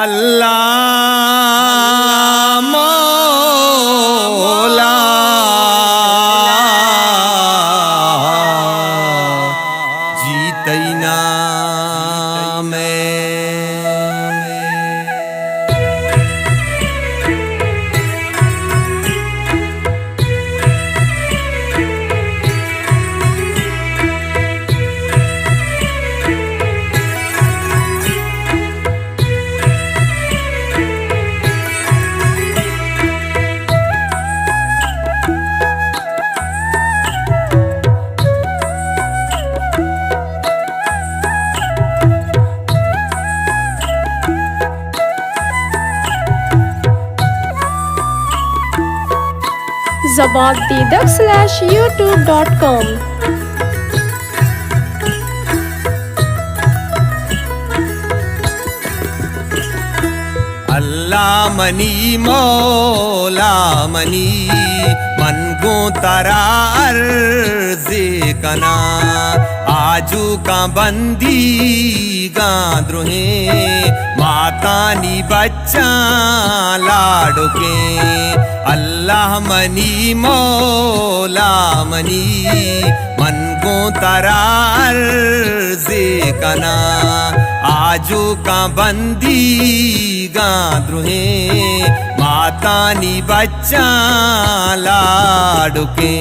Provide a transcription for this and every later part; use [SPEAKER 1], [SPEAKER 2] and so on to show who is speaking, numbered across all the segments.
[SPEAKER 1] अल्लाह मौला जीतई नाम
[SPEAKER 2] zabakdidak/youtube.com
[SPEAKER 1] अल्लाह money मौला मनी मन गो तारा अर्ज़े कना आजू का बंदी गांद्रोहे मातानी बच्चा लाडोके अल्लाह मनी मौला मनी मन गो तारा अर्ज़े कना आजू का बंदी गांद्रोहे मातानी बच्चा लाडुके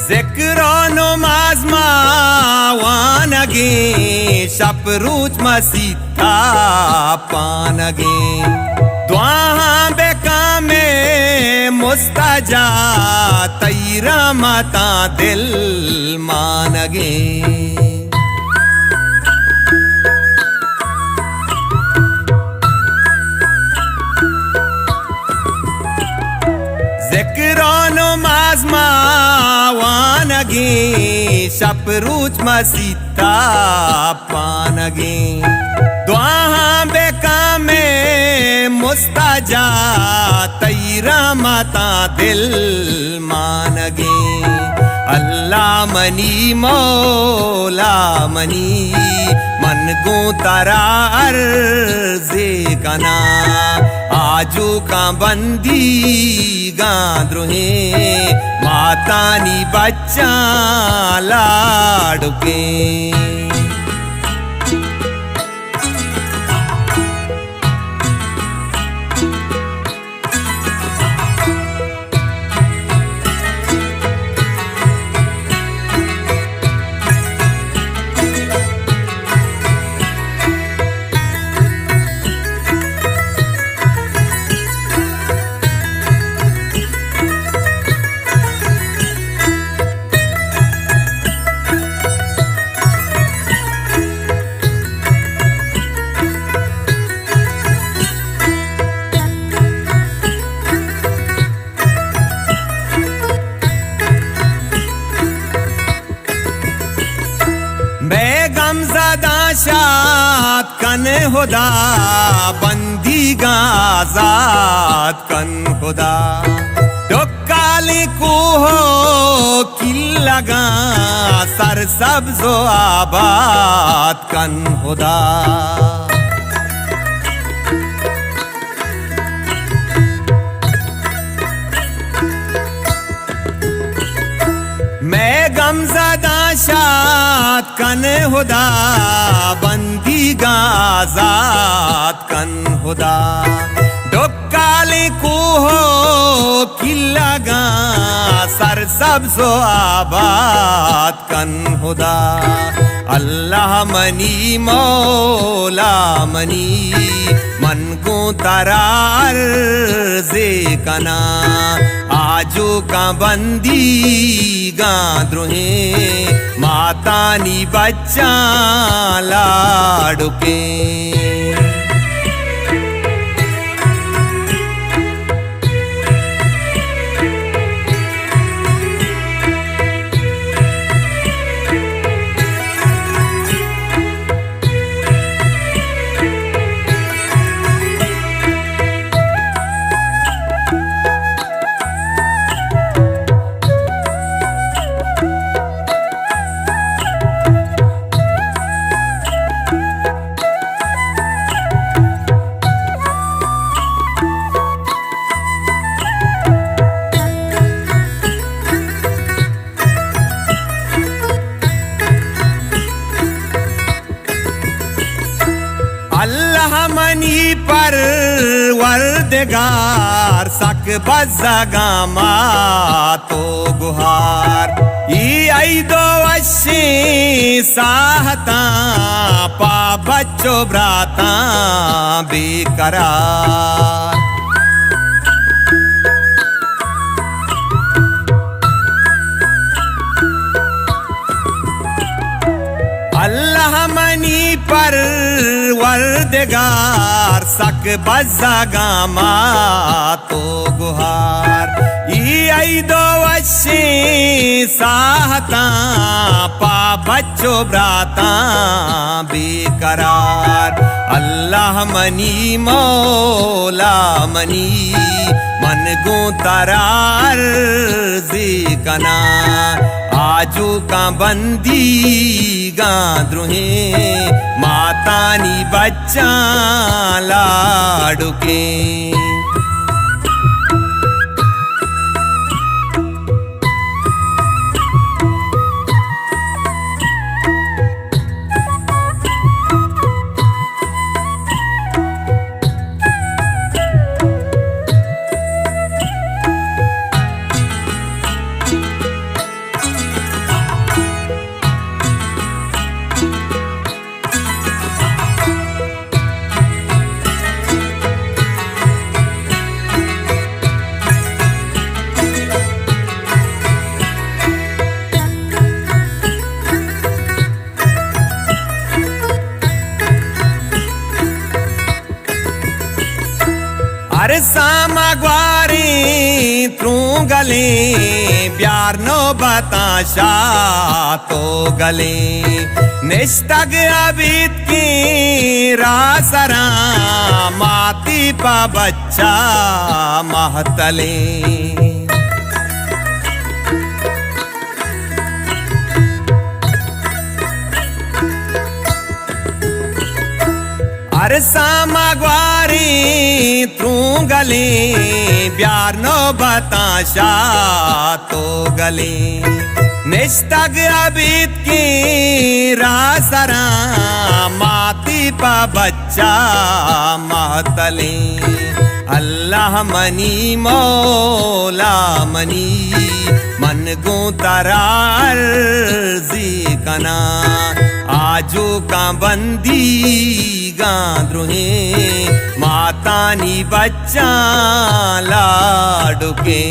[SPEAKER 1] ज़िक्रो माज़मा वानगे शपरूच मसीता पानगे दुआ बेका में मुस्ताजा तैरा माता दिल मानगे ज़िक्रो माज़मा वानगे शपरूच मसीता पानगे दुआ बेका में मुस्ताजा तैरा माता दिल मानगे अल्लाह मनी मौला मनी मन गो तारा अर्ज़े कना आजू का बंदी गांद्रोहे मातानी बच्चा लाडुके शाद कन खुदा बंदी गाजाद कन खुदा डोकाली को हो किल लगा सर सब्जो आबाद कन खुदा मैं गमज़दा शाद कन खुदा बंदी गाजाद कन खुदा डोका काली को हो किल्लागा सर सब्जो आबाद कन खुदा अल्लाह मनी मौला मनी मन को तरार जे कना आजो का बंदी गाद्रोहे माता नी बच्चा लाडुके अल्लाह मनी पर वरदगार सक बज़गा मा तो गुहार ई दो वशी साहता पा बच्चो ब्राता बेकरार अल्लाह मनी पर वरदगार सक बज़गा मा तो गुहार ई दो वशी साहता पा बच्चो ब्राता बेकरार अल्लाह मनी मौला मनी मन गो तरार जे कना आजू का बंदी गाद्रोहे माता नी बच्चा लाडुके अरे सामग्वारी तू गले प्यार नो बताशा तो गले निष्ठग अबीत की रासरा माती पा बच्चा महतले अरे सामग्वारी तू गले प्यार नो बताशा तो गले निष्ठग अबीत की रासरा माती पा बच्चा महतले अल्लाह मनी मौला मनी मन गो तरार जी कना आजो का बंदी गाद्रोहे माता नी बच्चा लाडुके